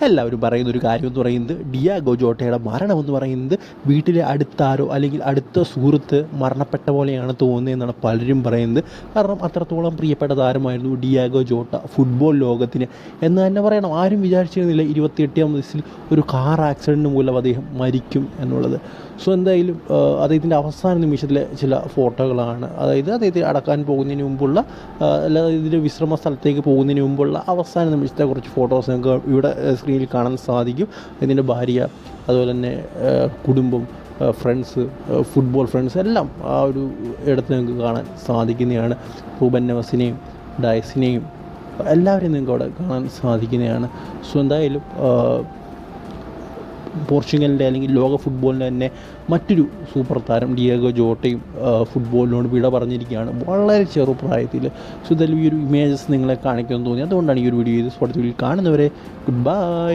എല്ലാവരും പറയുന്നൊരു കാര്യമെന്ന് പറയുന്നത് ഡിയാഗോ ജോട്ടയുടെ മരണമെന്ന് പറയുന്നത് വീട്ടിലെ അടുത്താരോ അല്ലെങ്കിൽ അടുത്ത സുഹൃത്ത് മരണപ്പെട്ട പോലെയാണ് തോന്നുന്നതെന്നാണ് പലരും പറയുന്നത്. കാരണം അത്രത്തോളം പ്രിയപ്പെട്ട താരമായിരുന്നു ഡിയാഗോ ജോട്ട ഫുട്ബോൾ ലോകത്തിന് എന്ന് തന്നെ പറയണം. ആരും വിചാരിച്ചിരുന്നില്ല 28-ാം വയസ്സിൽ ഒരു കാർ ആക്സിഡൻറ്റ് മൂലം അദ്ദേഹം മരിക്കും എന്നുള്ളത്. സോ എന്തായാലും അദ്ദേഹത്തിൻ്റെ അവസാന നിമിഷത്തിലെ ചില ഫോട്ടോകളാണ്, അതായത് അദ്ദേഹത്തെ അടക്കാൻ പോകുന്നതിന് മുമ്പുള്ള അല്ലാതെ ഇതിൻ്റെ വിശ്രമ സ്ഥലത്തേക്ക് പോകുന്നതിന് മുമ്പുള്ള അവസാന നിമിഷത്തെ കുറച്ച് ഫോട്ടോസ് നമുക്ക് ഇവിടെ സ്ക്രീനിൽ കാണാൻ സാധിക്കും. ഇതിൻ്റെ ഭാര്യ, അതുപോലെ തന്നെ കുടുംബം, ഫ്രണ്ട്സ്, ഫുട്ബോൾ ഫ്രണ്ട്സ് എല്ലാം ആ ഒരു ഇടത്ത് നിങ്ങൾക്ക് കാണാൻ സാധിക്കുന്നതാണ്. റൂബൻ നെവസിനെയും ഡയസിനെയും എല്ലാവരെയും നിങ്ങൾക്ക് അവിടെ കാണാൻ സാധിക്കുന്നതാണ്. സോ എന്തായാലും പോർച്ചുഗലിൻ്റെ അല്ലെങ്കിൽ ലോക ഫുട്ബോളിൻ്റെ തന്നെ മറ്റൊരു സൂപ്പർ താരം ഡിയാഗോ ജോട്ടയും ഫുട്ബോളിനോട് വിട പറഞ്ഞിരിക്കുകയാണ് വളരെ ചെറുപ്രായത്തിൽ. സോ ഇതിൽ ഈ ഒരു ഇമേജസ് നിങ്ങളെ കാണിക്കുമെന്ന് തോന്നി, അതുകൊണ്ടാണ് ഈ ഒരു വീഡിയോ ചെയ്ത് സ്പോർട്സ് വീഡിയോയിൽ കാണുന്നവരെ ഗുഡ് ബൈ.